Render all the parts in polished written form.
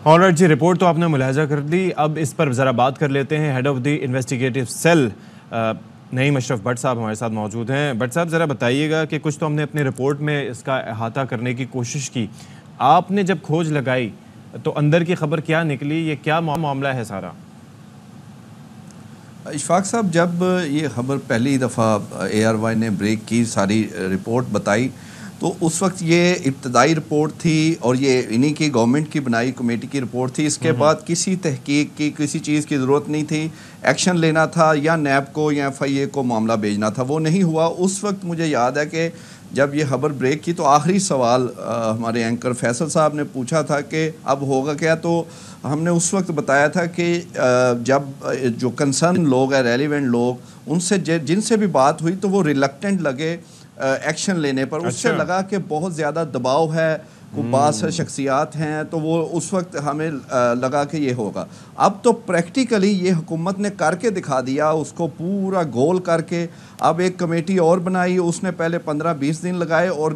All right جی، report تو آپ نے ملاحظہ کر دی. اب اس پر ذرا بات کر لیتے ہیں. Head of the investigative cell Naeem Ashraf Butt sahib ہمارے ساتھ موجود ہیں. بٹ صاحب ذرا بتائیے گا کہ کچھ تو ہم نے اپنے رپورٹ میں اس کا احاطہ کرنے کی کوشش کی. آپ نے جب کھوج لگائی تو اندر کی خبر کیا نکلی؟ یہ کیا معاملہ ہے سارا؟ اشفاق صاحب، جب یہ خبر پہلی دفعہ اے آر وائی نے بریک کی، ساری رپورٹ بتائی، تو اس وقت یہ ابتدائی رپورٹ تھی اور یہ انہی کی گورنمنٹ کی بنائی کمیٹی کی رپورٹ تھی. اس کے بعد کسی تحقیق کی کسی چیز کی ضرورت نہیں تھی. ایکشن لینا تھا یا نیب کو یا ایف آئی اے کو معاملہ بھیجنا تھا، وہ نہیں ہوا. اس وقت مجھے یاد ہے کہ جب یہ خبر بریک کی تو آخری سوال ہمارے اینکر فیصل صاحب نے پوچھا تھا کہ اب ہوگا کیا، تو ہم نے اس وقت بتایا تھا کہ جب جو کنسرن لوگ ہیں، ریلیونٹ لوگ، ان سے جن سے بھی بات ہوئی تو وہ ریلکٹنٹ لگے ایکشن لینے پر. اس سے لگا کہ بہت زیادہ دباؤ ہے، بعض شخصیات ہیں، تو وہ اس وقت ہمیں لگا کہ یہ ہوگا. اب تو پریکٹیکلی یہ حکومت نے کر کے دکھا دیا، اس کو پورا گول کر کے. اب ایک کمیٹی اور بنائی، اس نے پہلے 15-20 دن لگائے اور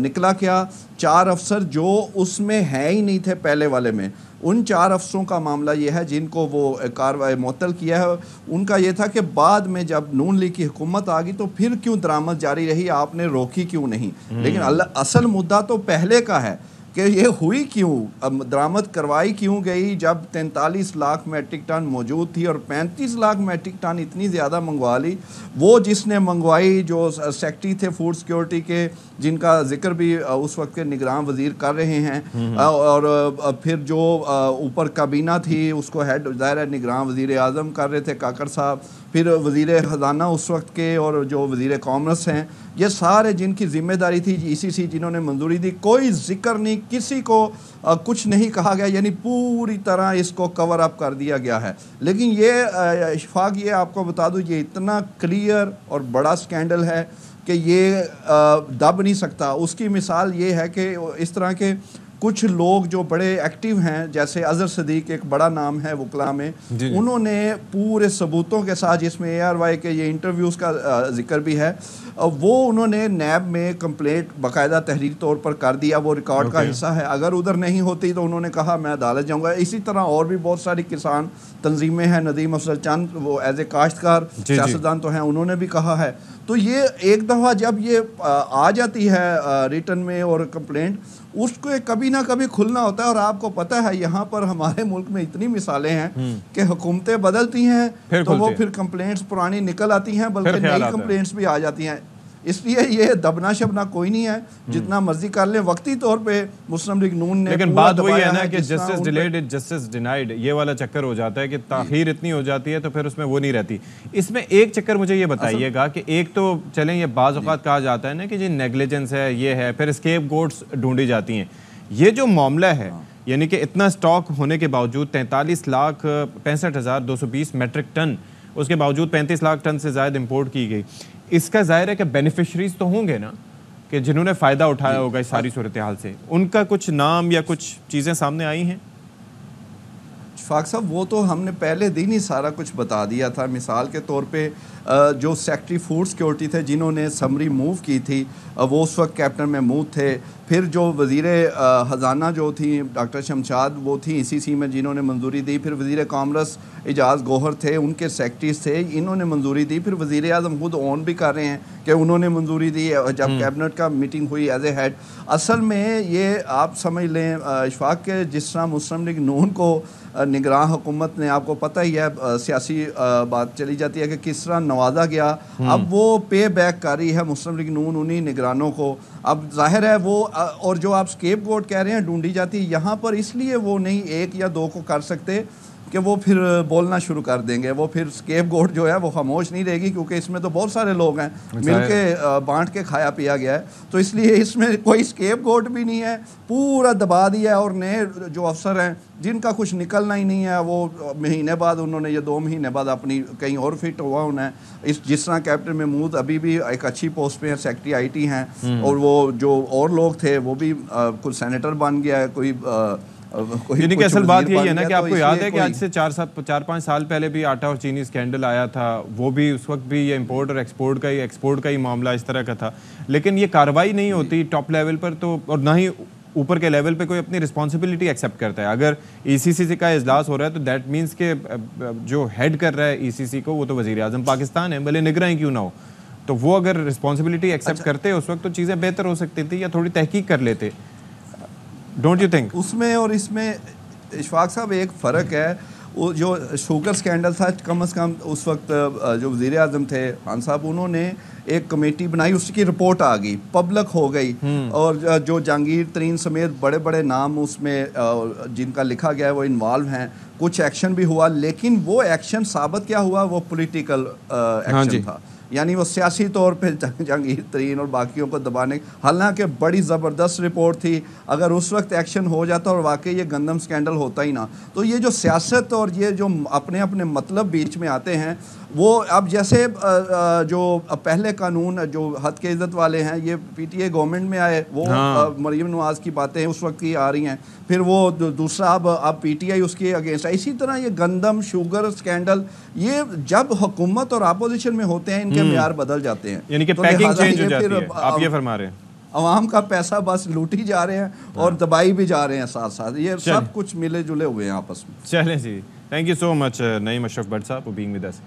نکلا کیا، 4 افسر جو اس میں ہیں ہی نہیں تھے پہلے والے میں. ان 4 افسروں کا معاملہ یہ ہے جن کو وہ کارروائی معطل کیا ہے. ان کا یہ تھا کہ بعد میں جب نون لیگ کی حکومت آ گئی تو پھر کیوں درآمد جاری رہی، آپ نے روکی کیوں نہیں. لیکن اصل مدعا تو پہلے کا ہے کہ یہ ہوئی کیوں، درآمد کروائی کیوں گئی جب 43 لاکھ میٹرک ٹن موجود تھی اور 35 لاکھ میٹرک ٹن اتنی زیادہ منگوا لی. وہ جس نے منگوائی، جو سیکٹری تھے فوڈ سیکیورٹی کے، جن کا ذکر بھی اس وقت کے نگراں وزیر کر رہے ہیں، اور پھر جو اوپر کابینہ تھی اس کو ہیڈ ظاہر نگراں وزیر اعظم کر رہے تھے کاکڑ صاحب، پھر وزیر خزانہ اس وقت کے اور جو وزیر کامرس ہیں، یہ سارے جن کی ذمہ داری تھی ای سی سی جنہوں نے منظوری دی. کوئی ذکر نہیں، کسی کو کچھ نہیں کہا گیا، یعنی پوری طرح اس کو کور اپ کر دیا گیا ہے. لیکن یہ اشفاق، یہ آپ کو بتا دوں، یہ اتنا کلیئر اور بڑا سکینڈل ہے کہ یہ دب نہیں سکتا. اس کی مثال یہ ہے کہ اس طرح کے کچھ لوگ جو بڑے ایکٹیو ہیں، جیسے اظہر صدیق ایک بڑا نام ہے وکلاء میں، انہوں نے پورے ثبوتوں کے ساتھ، جس میں اے آر وائی کے یہ انٹرویوز کا ذکر بھی ہے، وہ انہوں نے نیب میں کمپلیٹ باقاعدہ تحریری طور پر کر دیا. وہ ریکارڈ کا حصہ ہے. اگر ادھر نہیں ہوتی تو انہوں نے کہا میں عدالت جاؤں گا. اسی طرح اور بھی بہت ساری کسان تنظیمیں ہیں، ندیم افضل چند وہ ایز اے کاشتکار سیاستدان تو ہیں، انہوں نے بھی کہا ہے. تو یہ ایک دفعہ جب یہ آ جاتی ہے ریٹن میں اور کمپلینٹ، اس کو کبھی نہ کبھی کھلنا ہوتا ہے. اور آپ کو پتہ ہے یہاں پر ہمارے ملک میں اتنی مثالیں ہیں کہ حکومتیں بدلتی ہیں تو وہ پھر کمپلینٹس پرانی نکل آتی ہیں، بلکہ نئی کمپلینٹس بھی آ جاتی ہیں. اس لیے یہ دبنا شبنا کوئی نہیں ہے، جتنا مرضی کر لیں. وقتی طور پہ مسلم لیگ نون نے، لیکن بات وہی ہے نا کہ جسٹس ڈیلیڈ جسٹس ڈینائیڈ، یہ والا چکر ہو جاتا ہے کہ تاخیر اتنی ہو جاتی ہے تو پھر اس میں وہ نہیں رہتی. اس میں ایک چکر مجھے یہ بتائیے گا کہ ایک تو چلیں یہ بعض اوقات کہا جاتا ہے نا کہ جی نیگلیجنس ہے، یہ ہے، پھر اسکیپ گوٹس ڈھونڈی جاتی ہیں. یہ جو معاملہ ہے، یعنی کہ اتنا سٹاک ہونے کے باوجود 43,65,220 میٹرک ٹن، اس کے باوجود 35 لاکھ ٹن سے زائد امپورٹ کی گئی. اس کا ظاہر ہے کہ بینیفیشریز تو ہوں گے نا، کہ جنہوں نے فائدہ اٹھایا ہوگا اس ساری صورتحال سے. ان کا کچھ نام یا کچھ چیزیں سامنے آئی ہیں؟ شفاق صاحب، وہ تو ہم نے پہلے دن ہی سارا کچھ بتا دیا تھا. مثال کے طور پہ جو سیکٹری فوڈ سیکیورٹی تھے جنہوں نے سمری موو کی تھی، وہ اس وقت کیپٹن محمود تھے. پھر جو وزیر خزانہ جو تھی ڈاکٹر شمشاد، وہ تھیں ای سی سی میں جنہوں نے منظوری دی. پھر وزیر کامرس اعجاز گوہر تھے، ان کے سیکٹریز تھے، انہوں نے منظوری دی. پھر وزیر اعظم خود اون بھی کر رہے ہیں کہ انہوں نے منظوری دی جب کیبنٹ کا میٹنگ ہوئی ایز اے ہیڈ. اصل میں یہ آپ سمجھ لیں اشفاق کے جس طرح مسلم لیگ نون کو نگراں حکومت نے، آپ کو پتہ ہی ہے سیاسی بات چلی جاتی ہے کہ کس طرح نوازا گیا. اب وہ پے بیک کر رہی ہے مسلم لیگ نون انہی نگرانوں کو. اب ظاہر ہے وہ، اور جو آپ اسکیپ گوٹ کہہ رہے ہیں ڈھونڈی جاتی، یہاں پر اس لیے وہ نہیں ایک یا دو کو کر سکتے کہ وہ پھر بولنا شروع کر دیں گے. وہ پھر اسکیپ گوٹ جو ہے وہ خاموش نہیں رہے گی، کیونکہ اس میں تو بہت سارے لوگ ہیں، مل کے بانٹ کے کھایا پیا گیا ہے. تو اس لیے اس میں کوئی اسکیپ گوٹ بھی نہیں ہے، پورا دبا دیا ہے. اور نئے جو افسر ہیں جن کا کچھ نکلنا ہی نہیں ہے، وہ مہینے بعد انہوں نے، یہ 2 مہینے بعد اپنی کہیں اور فٹ ہوا ہونا ہے. جس طرح کیپٹن محمود ابھی بھی ایک اچھی پوسٹ پہ ہیں، سیکٹری آئی ٹی ہیں، اور وہ جو اور لوگ تھے وہ بھی کوئی سینیٹر بن گیا ہے، کوئی یعنی کہ اصل بات یہی ہے نا کہ آپ کو یاد ہے کہ آج سے 4-5 سال پہلے بھی آٹا اور چینی اسکینڈل آیا تھا. وہ بھی اس وقت بھی یہ امپورٹ اور ایکسپورٹ کا ہی معاملہ اس طرح کا تھا. لیکن یہ کارروائی نہیں ہوتی ٹاپ لیول پر تو، اور نہ ہی اوپر کے لیول پہ کوئی اپنی رسپانسبلٹی ایکسیپٹ کرتا ہے. اگر ECC کا اجلاس ہو رہا ہے تو دیٹ مینس کہ جو ہیڈ کر رہا ہے ECC کو وہ تو وزیر اعظم پاکستان ہے, بھلے نگراں کیوں نہ ہو. تو وہ اگر رسپانسبلٹی ایکسیپٹ کرتے اس وقت تو چیزیں بہتر ہو سکتی تھی یا تھوڑی تحقیق کر لیتے. Don't you think? اس میں اور اس میں اشفاق صاحب ایک فرق ہے. وہ جو شوگر سکینڈل تھا, کم از کم اس وقت جو وزیر اعظم تھے خان صاحب, انہوں نے ایک کمیٹی بنائی, اس کی رپورٹ آ گئی, پبلک ہو گئی, اور جو جہانگیر ترین سمیت بڑے بڑے نام اس میں جن کا لکھا گیا ہے وہ انوالو ہیں. کچھ ایکشن بھی ہوا, لیکن وہ ایکشن ثابت کیا ہوا, وہ پولیٹیکل ایکشن تھا. یعنی وہ سیاسی طور پہ جہانگیر ترین اور باقیوں کو دبانے, حالانکہ بڑی زبردست رپورٹ تھی. اگر اس وقت ایکشن ہو جاتا اور واقعی یہ گندم سکینڈل ہوتا ہی نہ, تو یہ جو سیاست اور یہ جو اپنے اپنے مطلب بیچ میں آتے ہیں, وہ اب جیسے جو پہلے قانون جو حد کے عزت والے ہیں, یہ PTI گورنمنٹ میں آئے, وہ مریم نواز کی باتیں اس وقت کی آ رہی ہیں, پھر وہ دوسرا اب PTI اس کے اگینسٹ. اسی طرح یہ گندم شوگر سکینڈل, یہ جب حکومت اور اپوزیشن میں ہوتے ہیں ان کے معیار بدل جاتے ہیں. یعنی کہ پیکنگ چینج ہو جاتی ہے. آپ یہ فرما رہے ہیں عوام کا پیسہ بس لوٹی جا رہے ہیں اور دبائی بھی جا رہے ہیں ساتھ ساتھ. یہ سب کچھ ملے جلے ہوئے ہیں آپس میں. چلیں جی, thank you so much Naeem Ashraf Butt صاحب فار بینگ ود اس.